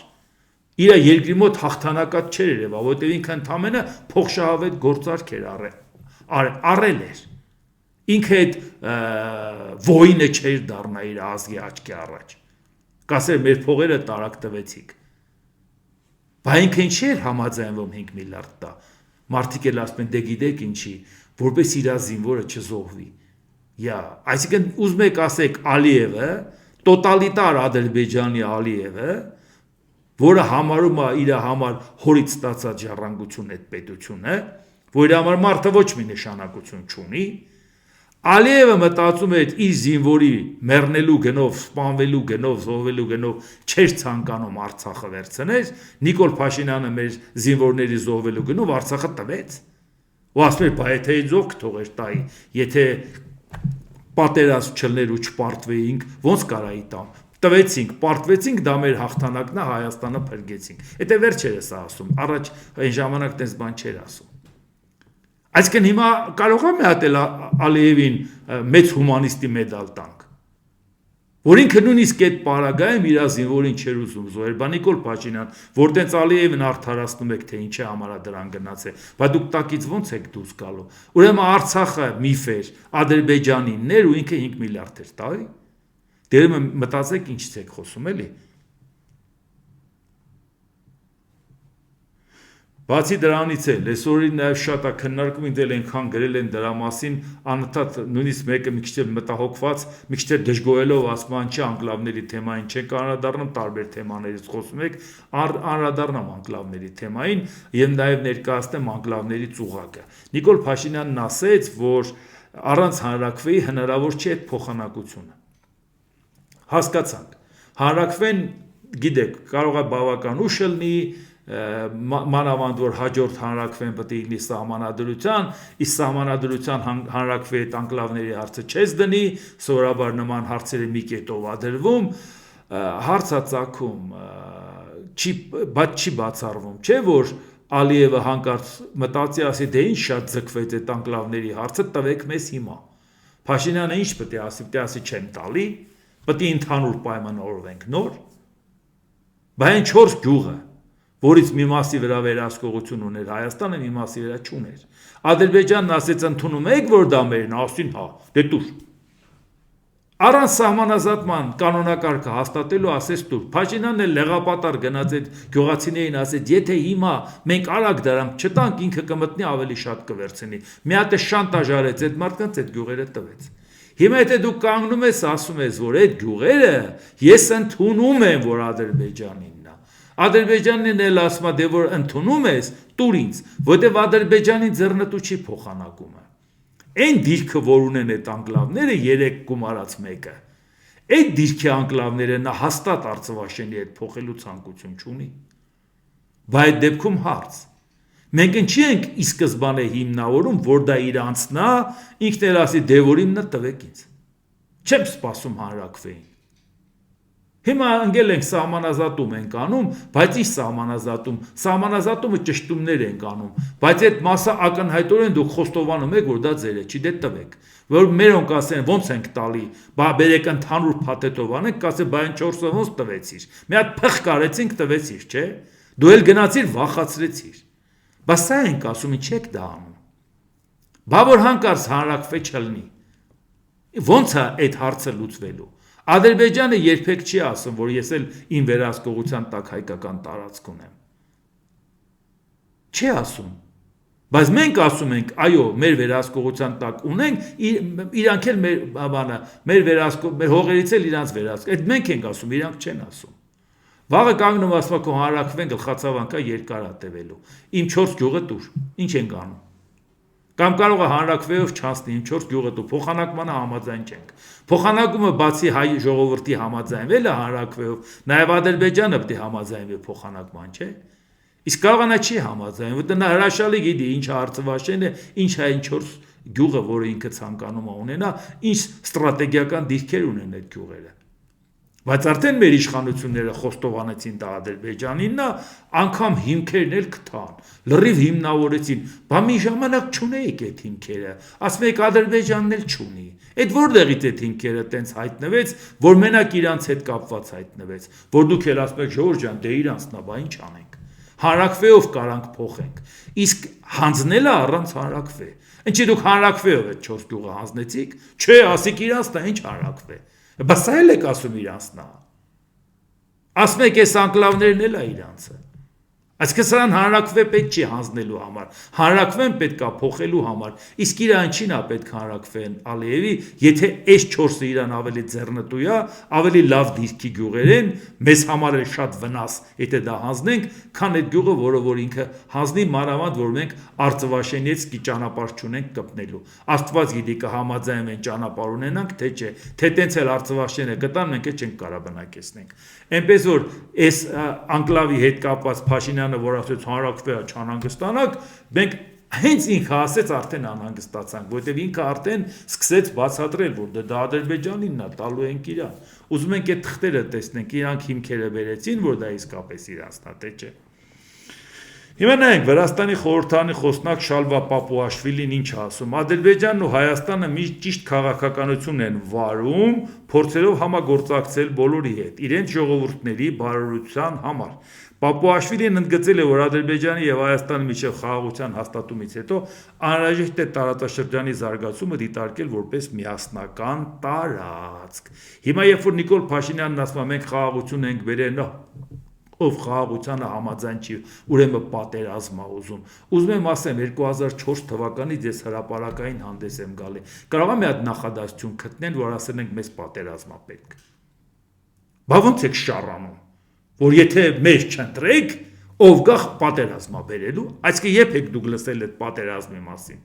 Իր երկրի մոտ հաղթանակած չէր երևա, որովհետև ինքը ընդամենը փոխշահավետ գործարք էր առել էր։ Ինքը այդ ոյնը չէր դառնա իր ազգի աչքի առաջ։ Կասեր մեր փողերը տարակ տվեցիք։ Բայց ինքը ինչ էր համաձայնվում 5 միլիարդ տա։ Մարդիկ էլ ասում են դե գիտեք ինչի, որպես իր զինվորը չզոհվի։ Այսինքն ուզում եք ասեք Ալիևը, տոտալիտար Ադրբեջանի Ալիևը, որը համարում է իր համար հորից ստացած ժառանգություն այդ պետությունը, որ իր համար մարդը ոչ մի նշանակություն չունի, Ալիևը մտածում է իր զինվորի մեռնելու գնով, սպանվելու գնով, զոհվելու գնով չէր ցանկանում Արցախը վերցնել, Նիկոլ Փաշինյանը մեր զինվորների զոհվելու գնով Արցախը տվեց։ Ու ասում էր, բայց եթե ձող կթողեր տայի, եթե պատերազմ չլներ ու չպարտվեինք, ոնց կարայի տամ։ Տվեցինք, պարտվեցինք, դա մեր հաղթանակն է, Հայաստանը փրկեցինք։ Եթե վերջերս ասում, առաջ այն ժամանակ տես բան չէր ասում։ Այսինքն հիմա կարող եմ հատել Ալիևին մեծ հումանիստի մեդալ տանք, որ ինքը նույնիսկ այդ պարագայում իր զինվորին չէր ուզում զոհել, բա Նիկոլ Փաշինյան, որտենց Ալիևին արդարացնում եք, թե ինչի համար է դրան գնացել, բայց դուք տակից ո՞նց եք դուրս գալու։ Ուրեմն Արցախը միֆ էր, Ադրբեջանիններ ու ինքը 5 միլիարդ էր տալի։ Դերում մտածեք ինչից եք խոսում էլի։ Բացի դրանից էլ, այսօրին նաև շատ է քննարկում, ինձ էլ այնքան գրել են դրա մասին, անընդհատ նույնիսկ մեկը մի քիչ մտահոգված, մի քիչ դժգոհելով ասում է, ինչի անկլավների թեմային չեք անդրադառնում, տարբեր թեմաներից խոսում եք, անդրադառնամ անկլավների թեմային եւ նաև ներկայացնեմ անկլավների ծուղակը։ Նիկոլ Փաշինյանն ասեց, որ առանց հանրաքվեի հնարավոր չէ այդ փոխանակությունը։ Հասկացանք։ Հանրաքվեն, գիտեք, կարող է բավական ուշ լինի, մանավանդ որ հաջորդ հանրաքվեն պետք է լինի սահմանադրության, իսկ սահմանադրության հանրաքվեի այդ անկլավների հարցը չես դնի, սովորաբար նման հարցերը մի կետով ա դրվում, հարց ա ծագում, բայց չի բացառվում, չէ՞ որ Ալիևը հանկարծ մտածի ասի, դե ինչ շատ ձգվեց այդ անկլավների հարցը, տվեք մեզ հիմա։ Փաշինյանը ինչ պետք է ասի, պետք է ասի չեմ տալի, պետք է ընդհանուր պայմանավորվենք նոր, բայց այն 4 գյուղը, որից մի մասի վրա վերահսկողություն ուներ Հայաստանը, մի մասի վրա չուներ։ Ադրբեջանն ասեց ընդունում եք, որ դա մերն, ասին հա, դե տուր։ Առանց սահմանազատման կանոնակարգը հաստատելու ասեց տուր։ Փաշինյանն էլ լեղապատար գնաց այդ գյուղացիներին ասեց, եթե հիմա մենք արագ դրանք չտանք, ինքը կմտնի ավելի շատ կվերցնի։ Մի հատ է շանտաժարեց այդ մարդկանց, այդ գյուղերը տվեց։ Հիմա եթե դու կանգնում ես, ասում ես, որ այդ գյուղերը ես ընդունում եմ, որ Ադրբեջանինն է։ Ադրբեջանին էլ ասում է, դե որ ընդունում ես, տուր ինձ, որտեվ Ադրբեջանի ձեռնտու չի փոխանակումը։ Այն դիրքը, որ ունեն այդ անկլավները, 3 գումարած մեկը, այդ դիրքի անկլավները նա հաստատ Արցախաշենի հետ փոխելու ցանկություն չունի։ Բայց այդ դեպքում հարց մենք ինչի ենք ի սկզբանե հիմնավորում, որ դա իր անձնա, ինքն էլ ասի դե որ իմն տվեք ինձ։ Չեմ սպասում հանրակրվեին։ Հիմա անգել ենք սահմանազատում ենք անում, բայց ի սահմանազատումը ճշտումներ ենք անում, բայց այդ մասը ակնհայտորեն դուք խոստովանում եք, որ դա ձեր է, չի դե տվեք։ Որ մերոնք ասեն ոնց ենք տալի, բա բերեք ընդհանուր փաթեթով անենք, կասեն բա այն 4-ը ոնց տվեցիր։ Մի հատ փխ կարեցինք տվեցիր, չէ։ Դու էլ գնացիր վախացրեցիր։ Բա սա ենք ասում, ինչ եք դա անում։ Բա որ հանկարծ հանրակրվե չլինի։ Ոնց է այդ հարցը լուծվելու։ Ադրբեջանը երբեք չի ասում, որ ես էլ իմ վերահսկողության տակ հայկական տարածք ունեմ։ Չի ասում։ Բայց մենք ասում ենք, այո, մեր վերահսկողության տակ ունենք, իրանք էլ մեր հողերից էլ իրանց վերահսկ։ Այդ մենք ենք ասում, իրանք չեն ասում։ Վաղը կանգնում ասում կո հանրակրվեն գլխացավանքա երկար է տևելու։ Իմ 4 գյուղը տուր։ Ինչ ենք անում։ Կամ կարող է հանրակրվեով չանցնի, իմ 4 գյուղը տու փոխանակմանը համաձայն չենք։ Փոխանակումը բացի հայ ժողովրդի համաձայնվել է հանրակրվեով, նաև Ադրբեջանը պետք է համաձայնվի փոխանակման, չէ։ Իսկ կարող է նա չի համաձայնվում, որտեղ նա հրաշալի գիտի ինչ հարցվաշեն է, ինչ է այն 4 գյուղը, որը ինքը ցանկանում է ունենա, ինչ ստրատեգիական դիրքեր ունեն այդ գյուղերը։ Բայց արդեն մեր իշխանությունները խոստովանեցին դա Ադրբեջանին, նա անգամ հիմքերն էլ կթան, լրիվ հիմնավորեցին, բա մի ժամանակ չունեիք այդ հիմքերը, ասում եք Ադրբեջանն էլ չունի։ Այդ որտեղից այդ հիմքերը տենց հայտնվեց, որ մենակ իրանց հետ կապված հայտնվեց, որ դուք էլ ասում եք Ժորժ ջան, դե իրանցն է, բա ինչ անենք։ Հանրակրվեով կարանք փոխենք։ Իսկ հանձնելը առանց հանրակրվե։ Ինչի դուք հանրակրվեով այդ 4 գյուղը հանձնեցիք, չէ, ասիք իրանցն է, ինչ հանրակրվե։ Բա սա էլ եք ասում իրանցն է։ Ասում եք այս անկլավներն էլ է իրանցը։ Այսինքն սրան հանրակրվե պետք չի հանձնելու համար, հանրակրվեն պետք է փոխելու համար, իսկ իրան ինչին է պետք հանրակրվեն Ալիևի, եթե այս 4-ը իրան ավելի ձեռնտու է, ավելի լավ դիրքի գյուղեր են, մեզ համար էլ շատ վնաս, եթե դա հանձնենք, քան այդ գյուղը, որը որ ինքը հանձնի, մանավանդ որ մենք արծվաշենից ճանապարհ չունենք կպնելու։ Աստված գիտի կհամաձայնվեն ճանապարհ ունենանք, թե չէ, թե տենց էլ արծվաշենը գտան, մենք էլ չենք կարող բնակեցնենք։ Այնպես որ այս անկլավի հետ կապված Փաշինյանը, որ ասեց հանրակրվեա չանհանգստանանք, մենք հենց ինքը ասեց արդեն անհանգստացանք, որովհետև ինքը արդեն սկսեց բացատրել, որ դա Ադրբեջանինն է, տալու ենք իրան։ Ուզում ենք այդ թղթերը տեսնենք, իրանք հիմքերը վերեցին, որ դա իսկապես իրանցն է, թե չէ։ Հիմա նայենք Վրաստանի խորհրդարանի խոսնակ Շալվա Պապուաշվիլին ինչ ասում։ Ադրբեջանն ու Հայաստանը միշտ ճիշտ քաղաքականություն են վարում, փորձելով համագործակցել բոլորի հետ, իրենց ժողովուրդների բարօրության համար։ Պապուաշվիլին ընդգծել է, որ Ադրբեջանի եւ Հայաստանի միջև խաղաղության հաստատումից հետո անհրաժեշտ է տարածաշրջանի զարգացումը դիտարկել որպես միասնական տարածք։ Հիմա երբ որ Նիկոլ Փաշինյանն ասում է մենք խաղաղություն ենք բերել, ով խաղաղությանը համաձայն չի, ուրեմն պատերազմ է ուզում։ Ուզում եմ ասեմ 2004 թվականից ես հրապարակային հանդես եմ գալի։ Կարող է մի հատ նախադասություն գտնեն, որ ասեն ենք մեզ պատերազմ է պետք։ Բա ո՞նց եք շառանում, որ եթե մեզ չընտրեք, ով գա պատերազմ է բերելու, այսինքն երբ եք դուք լսել այդ պատերազմի մասին։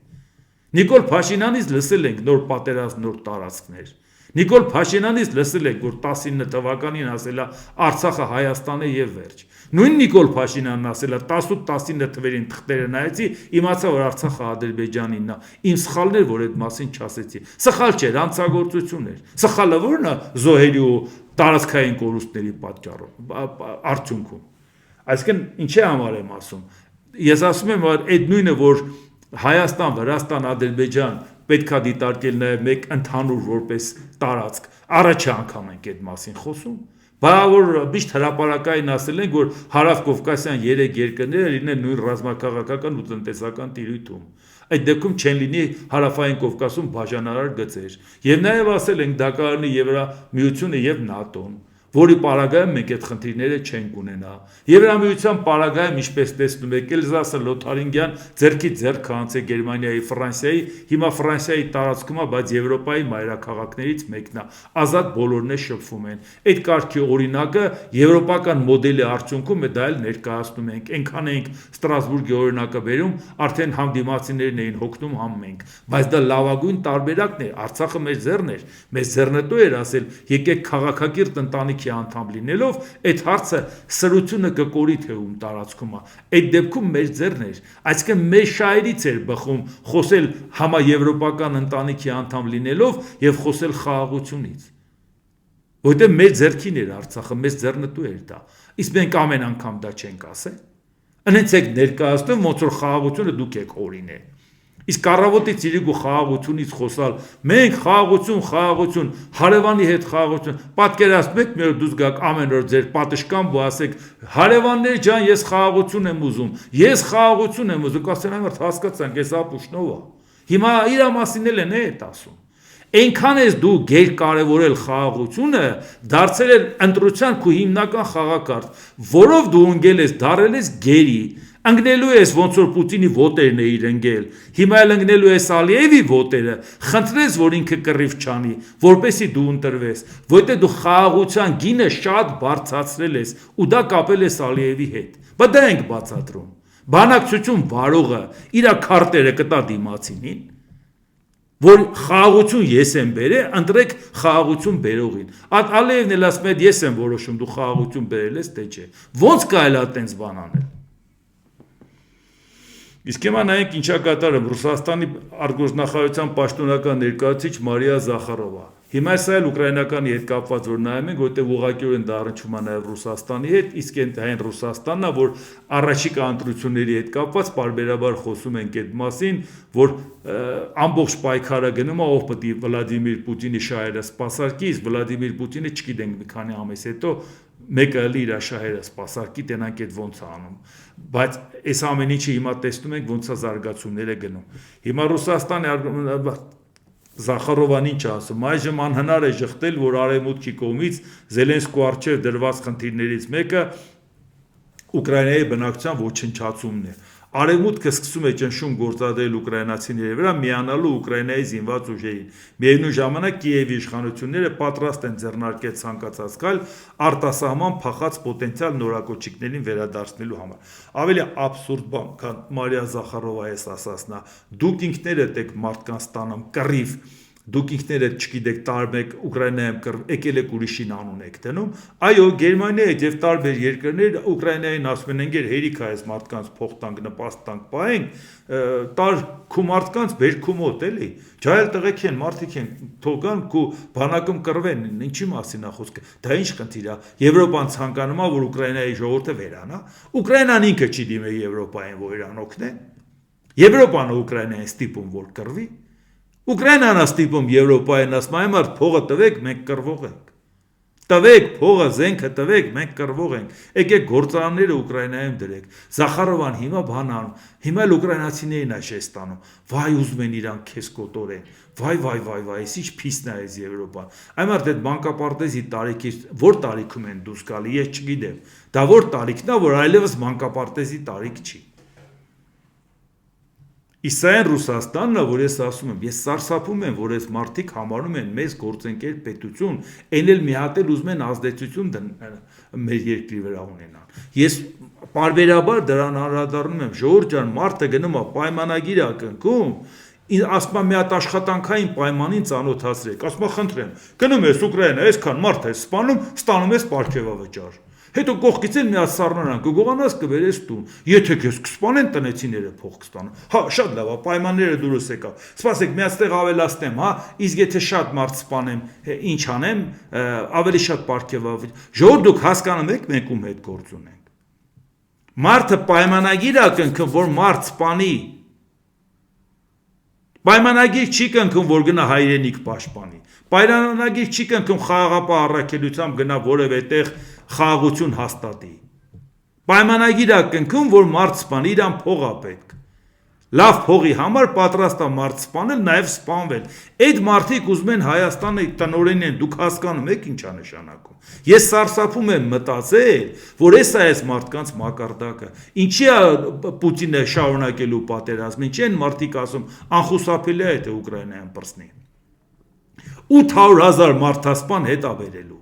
Նիկոլ Փաշինյանից լսել ենք նոր պատերազմ, նոր տարածքներ։ Նիկոլ Փաշինյանից լսել եք, որ 19 թվականին ասել է Արցախը Հայաստան է եւ վերջ։ Նույն Նիկոլ Փաշինյանն ասել է 18-19 թվերին թղթերը նայեցի, իմացա որ Արցախը Ադրբեջանինն է։ Իմ սխալն էր, որ այդ մասին չասեցի։ Սխալ չէր, անցագործություն էր։ Սխալը ո՞րն է զոհերի ու տարածքային կորուստների արդյունքում։ Այսինքն ինչի համար եմ ասում։ Ես ասում եմ, որ այդ նույնը, որ Հայաստան, Վրաստան, Ադրբեջան պետք է դիտարկել նաև մեկ ընդհանուր որպես տարածք։ Առաջի անգամ ենք այդ մասին խոսում։ Բա որ միշտ հրապարակային ասել ենք, որ հարավկովկասյան 3 երկրները լինեն նույն ռազմաքաղաքական ու տնտեսական տիրույթում։ Այդ դեպքում չեն լինի հարավային Կովկասում բաժանարար գծեր։ Եվ նաև ասել ենք դա կլինի Եվրամիությունը եւ ՆԱՏՕ-ն, որի պարագայում մենք այդ խնդիրները չենք ունենա։ Եվրամիության պարագայում, ինչպես տեսնում եք, Էլզասը Լոթարինգյան ձեռքի ձեռք հանցե Գերմանիայի, Ֆրանսիայի, հիմա Ֆրանսիայի տարածքում է, բայց Եվրոպայի մայրաքաղաքներից մեկն է։ Ազատ բոլորն է շփվում են։ Այդ կարգի օրինակը եվրոպական մոդելի արդյունքում է, դա էլ ներկայացնում ենք։ Այնքան ենք Ստրասբուրգի օրինակը բերում, արդեն համ դիմացիներն էին հոգնում, համ մենք։ Բայց դա լավագույն տարբերակն է, Արցախը մեր ձեռն էր, մեզ ձեռնտու էր ասել, եկեք քաղաքակիրթ ընտանիք ընտանիքի անդամ լինելով այդ հարցը սրությունը կկորի թե ում տարածքում է այդ դեպքում մեր ձեռն էր այսինքն մեր շահերից էր բխում խոսել համաեվրոպական ընտանիքի անդամ լինելով եւ խոսել խաղաղությունից որտեղ մեր ձեռքին էր Արցախը մեզ ձեռնտու էր դա իսկ մենք ամեն անգամ դա չենք ասել Անեցեք ներկայացնում ոնց որ խաղաղությունը դուք եք օրինել Իսկ կառավոտից իրիկու խաղաղությունից խոսալ մենք խաղաղություն հարևանի հետ խաղաղություն պատկերացնեք մի օր դուք գաք ամեն օր ձեր պատշգամբ ու ասեք հարևաններ ջան ես խաղաղություն եմ ուզում ես խաղաղություն եմ ուզում ասեն այմարդ հասկացանք ես ապուշնով է հիմա իր մասին էլ են այդ ասում Այնքան ես դու գերկարևորել խաղաղությունը դարձել է ընտրության քո հիմնական խաղակարգ որով դու ընկել ես դարել ես գերի Ընկնելու ես ոնց որ Պուտինի ոտերն է իր ընկել հիմա էլ ընկնելու ես Ալիևի ոտերը խնդրես որ ինքը կռիվ չանի որպեսի դու ընտրվես որտեղ դու խաղաղության գինը շատ բարձրացրել ես ու դա կապել ես Ալիևի հետ բայց դա ենք բացատրում բանակցություն վարողը իր քարտերը կտա դիմացինին որ խաղաղություն ես եմ բերել ընտրեք խաղաղություն բերողին Ալիևն էլ ասում է ես եմ որոշում դու խաղաղություն բերել ես թե չէ ոնց կարելի է այդպես բան անել Իսկ հիմա նայենք ինչա կատարում Ռուսաստանի արտգործնախարարության պաշտոնական ներկայացուցիչ Մարիա Զախարովա Հիմա սա էլ ուկրաինականի հետ կապված որ նայում ենք որտեղ ուղղակիորեն դա առնչվում է նաև Ռուսաստանի հետ իսկ այն Ռուսաստանն է որ առաջիկա ընտրությունների հետ կապված բարբերաբար խոսում ենք այդ մասին որ ամբողջ պայքարը գնում է ով պետք է Վլադիմիր Պուտինի շահերը սպասարկի իսկ Վլադիմիր Պուտինը չգիտենք մի քանի ամիս հետո մեկը էլի իր շահերը սպասարկի տենանք այդ ոնց է անում բայց այս ամեն ինչը հիմա տեսնում ենք ոնց է զարգացումները գնում հիմա Ռուսաստանի Զախարովան ինչ ասում այժմ անհնար է շղթել որ արևմուտքի կողմից Զելենսկու առջև դրված խնդիրներից մեկը Ուկրաինայի բնակչության ոչնչացումն է Արևմուտքը սկսում է ճնշում գործադրել ուկրաինացիների վրա միանալու Ուկրաինայի զինված ուժերին միևնույն ժամանակ Կիևի իշխանությունները պատրաստ են ձեռնարկել ցանկացած քայլ արտասահման փախած պոտենցիալ նորակոչիկներին վերադարձնելու համար ավելի աբսուրդ բան քան Մարիա Զախարովայի ասածն է դուք ինքներդ եք մարդկանց տանում կռիվ Դուք ինքներդ չգիտեք տարբեր Ուկրաինայում եկել եք ուրիշին անուն եք դնում այո Գերմանիայի եւ տարբեր երկրներ Ուկրաինային ասում են ընկեր հերիք է այս մարդկանց փոխտանք նպաստ տանք պահենք տար քու մարդկանց բերքու մոտ էլի ջայել տղեկ են մարդիկ են թողան քու բանակում կռվեն ինչի մասին է խոսքը դա ինչ խնդիր է Եվրոպան ցանկանում է որ Ուկրաինայի ժողովուրդը վերանա Ուկրաինան ինքը չի դիմել Եվրոպային որ իրան օգնեն Եվրոպան Ուկրաինային ստիպում որ կռվի Ուկրաինան աստիպում Եվրոպային ասում այ մարդ փողը տվեք մենք կռվող ենք տվեք փողը զենքը տվեք մենք կռվող ենք եկեք գործարանները Ուկրաինայում դրեք Զախարովան հիմա բանան հիմա էլ ուկրաինացիներին է շես տանում վայ ուզում են իրան քեզ կոտորեն վայ ինչ փիսն է այս Եվրոպան այ մարդ այդ մանկապարտեզի տարիքի որ տարիքում են դուրս գալի ես չգիտեմ դա որ տարիքն է որ այլևս մանկապարտեզի տարիք չի Իսայն Ռուսաստանն է, որ ես ասում եմ, ես սարսափում եմ, որ այս մարդիկ համարում են մեզ գործընկեր պետություն, այն էլ մի հատ էլ ուզում են ազդեցություն մեր երկրի վրա ունենան։ Ես պարբերաբար դրան անդրադառնում եմ, ժողովուրդ ջան, մարդը գնում է պայմանագիր է կնքում, ասում է մի հատ աշխատանքային պայմանին ծանոթացրեք, ասում է խնդրեմ, գնում ես Ուկրաինա, այսքան մարդ է սպանում, ստանում ես պարգևավճար։ Հետո կողքից էլ մի հատ սառնարան կգողանաս կբերես տուն։ Եթե քեզ կսպանեն տնեցիները փող կստանան։ Հա, շատ լավ է, պայմանները դուրս եկավ։ Սպասեք, մի հատ ավելացնեմ, հա, իսկ եթե շատ մարդ սպանեմ, ինչ անեմ, ավելի շատ պարգևավճար։ Ժողովուրդ դուք հասկանում եք մենք ում հետ գործ ունենք։ Մարդը պայմանագիր է կնքում, որ մարդ սպանի։ Պայմանագիր չի կնքում, որ գնա հայրենիք պաշտպանի։ Պայմանագիր չի կնքում խաղաղապահ առաքելությամբ գնա որևէ տեղ խաղաղություն հաստատի։ Պայմանագիր է կնքում, որ մարդ սպանի, իրան փող է պետք։ Լավ փողի համար պատրաստ է մարդ սպանել, նաև սպանվել։ Այդ մարդիկ ուզում են Հայաստանը տնօրեն են, դուք հասկանում եք ինչ է նշանակում։ Ես սարսափում եմ մտածել, որ էս է այս մարդկանց մակարդակը։ Ինչի է Պուտինը շարունակելու պատերազմը, ինչի են մարդիկ ասում, անխուսափելի է թե Ուկրաինայում պրծնի։ 800,000 մարդասպան հետ ավերելու։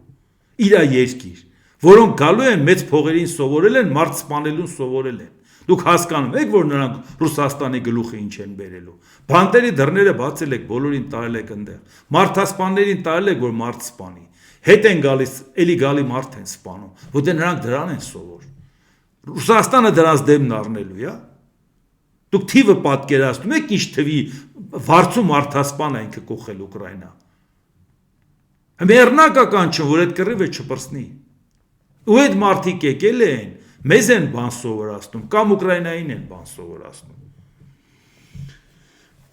Իրա երկիր, որոնք գալու են մեծ փողերին սովորել են, մարդ սպանելուն սովորել են։ Դուք հասկանում եք, որ նրանք Ռուսաստանի գլուխը ինչ են բերելու։ Բանտերի դռները բացել եք, բոլորին տարել եք ընդեղ։ Մարդասպաններին տարել եք, որ մարդ սպանի։ հետ են գալիս, էլի գալի մարդ են սպանում, որտե նրանք դրան են սովոր։ Ռուսաստանը դրանց դեմն առնելու է։ Դուք թիվը պատկերացնում եք ինչ թվի վարձում մարդասպան է ինքը կողել Ուկրաինա։ Մեռնակական չէ, որ այդ կռիվը չպրծնի։ Ու այդ մարդիկ եկել են, մեզ են բան սովորացնում, կամ Ուկրաինային են բան սովորացնում։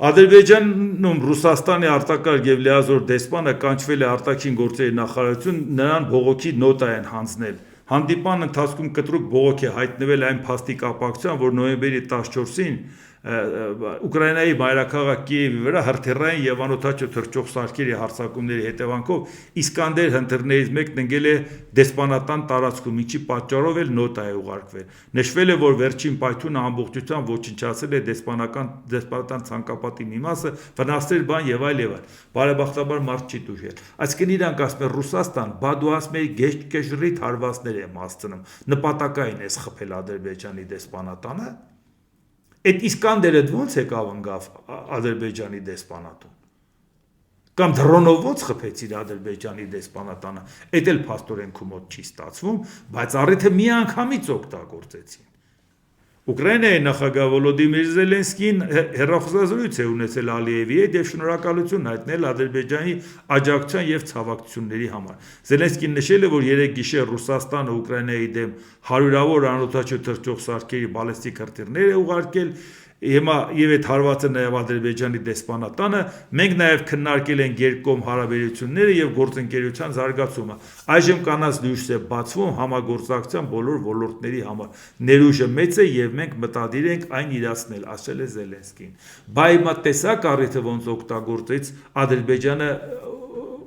Ադրբեջանում Ռուսաստանի արտակարգ եւ լիազոր դեսպանը կանչվել է արտաքին գործերի նախարարություն, նրան բողոքի նոտա են հանձնել։ Հանդիպան ընթացքում կտրուկ բողոք է հայտնվել այն փաստի կապակցությամբ, որ նոյեմբերի 14-ին Ուկրաինայի մայրաքաղաք Կիևի վրա հրթիռային եւ անօթաչու թռչող սարքերի հարձակումների հետևանքով Իսկանդեր հնդրներից մեկն ընկել է դեսպանատան տարածքում, ինչի պատճառով էլ նոտա է ուղարկվել։ Նշվել է, որ վերջին պայթյունը ամբողջությամբ ոչնչացել է դեսպանատան ցանկապատի մի մասը, վնասել բան եւ այլ եւ այլ։ Բարեբախտաբար մարդ չի դուժել։ Այսինքն իրանք ասում են Ռուսաստան բադուասմերի գեշտ հարվածներ է մասցնում։ Նպատակային է սխփել Ադրբեջանի դեսպանատանը։ Այդ Իսկանդերը ո՞նց եկավ ընկավ Ադրբեջանի դեսպանատուն։ Կամ դրոնով ո՞նց խփեցիր Ադրբեջանի դեսպանատանը։ Այդ էլ փաստորեն քու մոտ չի ստացվում, բայց առիթը մի անգամից օգտագործեցին։ Ուկրաինայի նախագահ Վոլոդիմիր Զելենսկին հեռախոսազրույց է ունեցել Ալիևի հետ եւ շնորհակալություն հայտնել Ադրբեջանի աջակցության եւ ցավակցությունների համար։ Զելենսկին նշել է, որ երեք գիշեր Ռուսաստանը Ուկրաինայի դեմ հարյուրավոր անօթաչու թռչող սարքերի բալեստիկ հրթիռներ է ուղարկել եւ այդ հարվածը նաեւ Ադրբեջանի դեսպանատանը։ Մենք նաեւ քննարկել ենք երկկողմ հարաբերությունները եւ գործընկերության զարգացումը։ Այժմ կանանց լույս է բացվում համագործակցության բոլոր ոլորտների համար։ Ներուժը մեծ է եւ մենք մտադիր ենք այն իրացնել, ասել է Զելենսկին։ Բայց տեսակ առիթը ոնց օգտագործեց Ադրբեջանը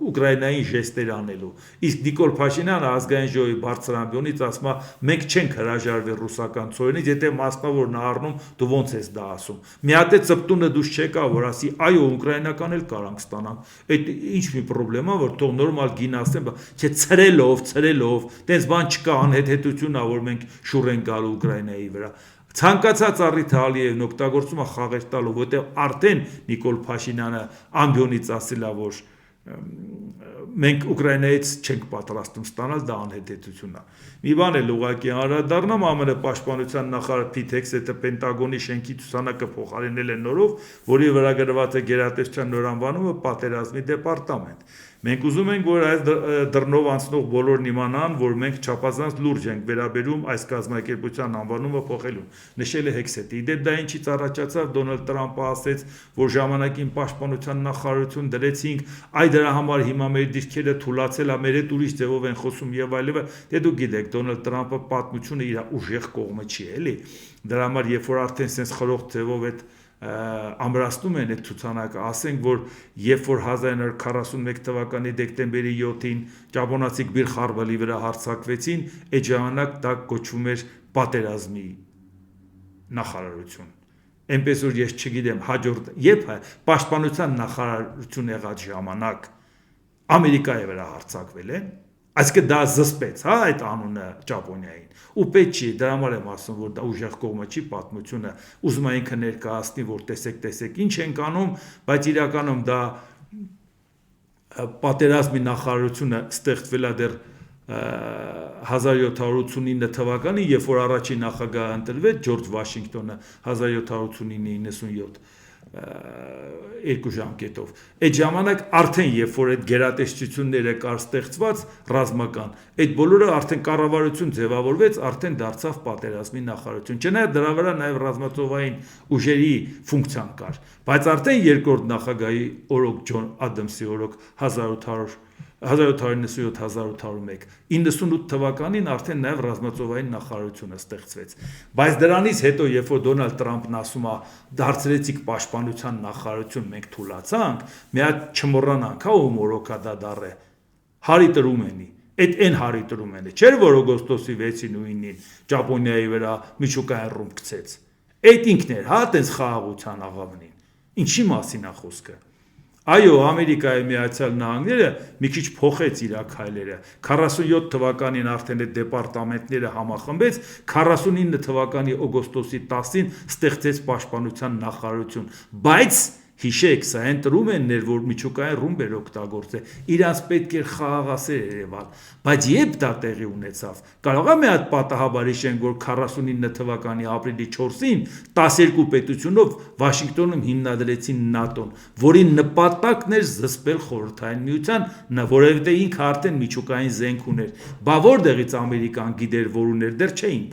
Ուկրաինային ժեստեր անելու։ Իսկ Նիկոլ Փաշինյանը ազգային ժողովի բարձրամբյոնից ասում է, մենք չենք հրաժարվել ռուսական ծորենից, եթե մասնավոր առնում, դու ոնց ես դա ասում։ Մի հատ է ծպտունը դուք չեկա, որ ասի, այո, ուկրաինական էլ կարանք ստանամ։ Այդ ինչ մի խնդրեմ է, որ թող նորմալ գին ասեմ, չէ ցրելով, տենց բան չկա, անհեթեթություն է, որ մենք շուռ ենք գալու Ուկրաինայի վրա։ Ցանկացած առիթ Ալիևն օգտագործում է խաղեր տալու, որտեղ արդեն Նիկոլ Փաշինյանը ամբյոնից ասել է, որ մենք Ուկրաինայից չենք պատրաստում ստանալ, դա անհետեթություն է։ Մի բան էլ ուղղակի անդրադառնամ, ԱՄՆ պաշտպանության նախարար Փիթ Հեքսեթը Պենտագոնի շենքի ցուցանակը փոխարինել է նորով, որի վրա գրված է գերատեսչության նոր անվանումը պատերազմի դեպարտամենտ։ Մենք ուզում ենք, որ այս դռնով անցնող բոլորն իմանան, որ մենք չափազանց լուրջ ենք վերաբերում այս կազմակերպության անվանումը փոխելուն, նշել է Հեքսեթը։ Իդեպ դա ինչից առաջացավ, Դոնալդ Տրամպը ասեց, որ ժամանակին պաշտպանության նախարարություն դրեցինք, այ դրա համար հիմա մեր դիրքերը թուլացել է, մեր հետ ուրիշ ձևով են խոսում եւ այլն։ Դե դուք գիտեք, Դոնալդ Տրամպը պատմությունը իր ուժեղ կողմը չի, էլի։ Դրա համար երբ որ արդեն sense խրող ձևով այդ ամրացնում են այդ ցուցանակը, ասենք որ երբ որ 1941 թվականի դեկտեմբերի 7-ին ճապոնացի Գբիր Խարբալի վրա հարձակվեցին, այդ ժամանակ դա կոչվում էր պատերազմի նախարարություն։ Այնպես որ ես չգիտեմ հաջորդ երբ պաշտպանության նախարարություն եղած ժամանակ Ամերիկայի վրա հարձակվել են, այսինքն դա զսպեց, հա, այդ անունը Ճապոնիային։ Ու պետք չի, դրա համար եմ ասում, որ դա ուժեղ կողմը չի պատմությունը, ուզում է ինքը ներկայացնի, որ տեսեք, ինչ ենք անում, բայց իրականում դա պատերազմի նախարարությունը ստեղծվել է դեռ 1789 թվականին, երբ որ առաջին նախագահը ընտրվեց Ջորջ Վաշինգտոնը 1789-97 2 ժամկետով։ Այդ ժամանակ արդեն երբ որ այդ գերատեսչությունները կար ստեղծված ռազմական, այդ բոլորը արդեն կառավարություն ձևավորվեց, արդեն դարձավ պատերազմի նախարարություն։ Չնայած դրա վրա նաև ռազմածովային ուժերի ֆունկցիան կար, բայց արդեն երկրորդ նախագահի օրոք Ջոն Ադամսի օրոք 1797-1801 98 թվականին արդեն նաև ռազմածովային նախարարությունը ստեղծվեց։ Բայց դրանից հետո, երբ որ Դոնալդ Տրամփն ասում է, դարձրեցիք պաշտպանության նախարարություն, մենք թուլացանք, մի հատ չմոռանանք, հա ու մորոքա դա դառը։ Հարի տրումենի։ Այդ այն հարի տրումենը չէր, որ օգոստոսի 6-ին ու 9-ին Ճապոնիայի վրա միջուկային ռումբ գցեց։ Այդ ինքն էր, հա, տենց խաղաղության աղավնին։ Ինչի մասին է խոսքը։ Այո, Ամերիկայի Միացյալ Նահանգները մի քիչ փոխեց իր քայլերը։ 47 թվականին արդեն այդ դեպարտամենտները համախմբեց, 49 թվականի օգոստոսի 10-ին ստեղծեց պաշտպանության նախարարություն, բայց Հիշեք, սա այն տրումեններ, որ միջուկային ռումբ էր օգտագործել, իրանց պետք էր խաղաղասեր Երևան, բայց երբ դա տեղի ունեցավ, կարող է մի հատ պատահաբար հիշենք, որ 49 թվականի ապրիլի 4-ին 12 պետությունով Վաշինգտոնում հիմնադրեցին ՆԱՏՕ-ն, որի նպատակն էր զսպել Խորհրդային Միության, որովհետև ինքը արդեն միջուկային զենք ուներ, բա որտեղից Ամերիկան գիտեր, որ ուներ, դեռ չէին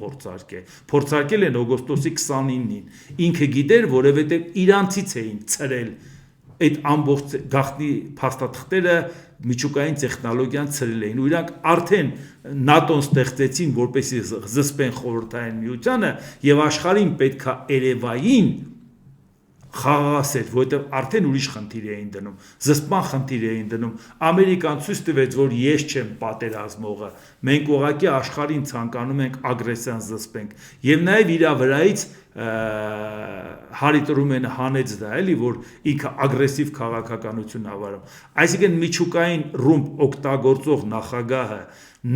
փորձարկել են օգոստոսի 29-ին, ինքը գիտեր, որովհետև իրանցից էին ցրել այդ ամբողջ գաղտնի փաստաթղթերը միջուկային տեխնոլոգիան ցրել էին ու իրանք արդեն ՆԱՏՕ-ն ստեղծեցին, որպեսզի զսպեն Խորհրդային Միությանը եւ աշխարհին պետքա Երևային խաղաղասեր, որովհետև արդեն ուրիշ խնդիր էին դնում, զսպման խնդիր էին դնում, Ամերիկան ցույց տվեց, որ ես չեմ պատերազմողը, մենք ուղղակի աշխարհին ցանկանում ենք ագրեսիան զսպենք եւ նաեւ իր վրայից Հարի Տրումենը հանեց դա, էլի, որ ինքը ագրեսիվ քաղաքականություն ավարում, այսինքն միջուկային ռումբ օգտագործող նախագահը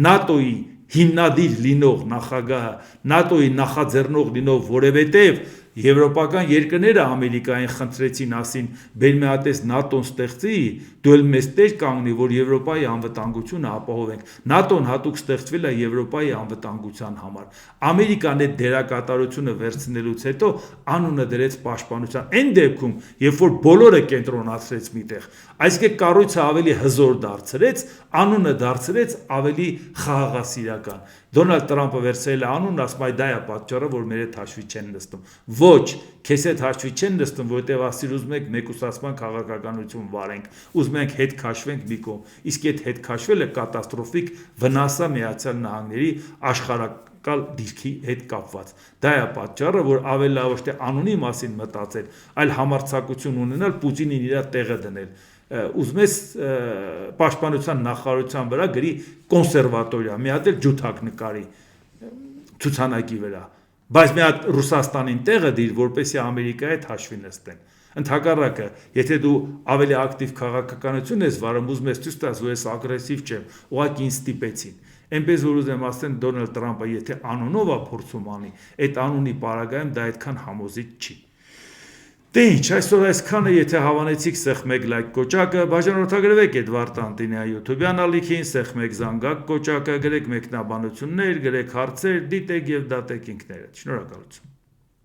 ՆԱՏՕ-ի հիմնադիր լինող նախագահը, ՆԱՏՕ-ի նախաձեռնող լինող, որովհետև եվրոպական երկրները Ամերիկային խնդրեցին ասին, բեր մի հատ էս ՆԱՏՕ-ն ստեղծի, դու էլ մեզ տեր կանգնի, որ Եվրոպայի անվտանգությունը ապահովենք։ ՆԱՏՕ-ն հատուկ ստեղծվել է Եվրոպայի անվտանգության համար։ Ամերիկան այդ դերակատարությունը վերցնելուց հետո անունը դրեց պաշտպանության։ Այն դեպքում, երբ որ բոլորը կենտրոնացրեց միտեղ, այսինքն կառույցը ավելի հզոր դարձրեց, անունը դարձրեց ավելի խաղաղասիրական։ Դոնալդ Տրամպը վերցրել է անունն, ասում է դա է պատճառը, որ մեր հետ հաշվի չեն նստում։ Ոչ, քեզ հետ հաշվի չեն նստում, որովհետև ասիր ուզում եք մեկուսացման քաղաքականություն վարենք, ուզում ենք հետ քաշվենք մի կողմ, իսկ այդ հետ քաշվելը կատաստրոֆիկ վնաս է Միացյալ Նահանգների աշխարհակալ դիրքի հետ կապված։ Դա է պատճառը, որ ավելի լավ ոչ թե անունի մասին մտածել, այլ համարձակություն ունենալ Պուտինին իր տեղը դնել։ Ուզում ես պաշտպանության նախարարության վրա գրի կոնսերվատորիա, մի հատ էլ ջութակ նկարի ցուցանակի վրա, բայց մի հատ Ռուսաստանին տեղը դիր, որպեսզի Ամերիկայի հետ հաշվի նստեն։ Ընդհակառակը, եթե դու ավելի ակտիվ քաղաքականություն ես վարում, ուզում ես ցույց տաս, որ ես ագրեսիվ չեմ, ուղղակի ինձ ստիպեցին։ Այնպես որ ուզեմ ասեմ, Դոնալդ Տրամպը եթե անունով է փորձում անի, այդ անունի պարագայում դա այդքան համոզիչ չի։ Դե ինչ, այսօր այսքանը, եթե հավանեցիք, սեղմ մեկ լայք կոճակը, բաժանորդագրվեք Էդվարդ Անտինյա YouTube-յան ալիքին, սեղմ մեկ զանգակ կոճակը, գրեք մեկնաբանություններ, գրեք հարցեր, դիտեք եւ դատեք ինքներդ։ Շնորհակալություն։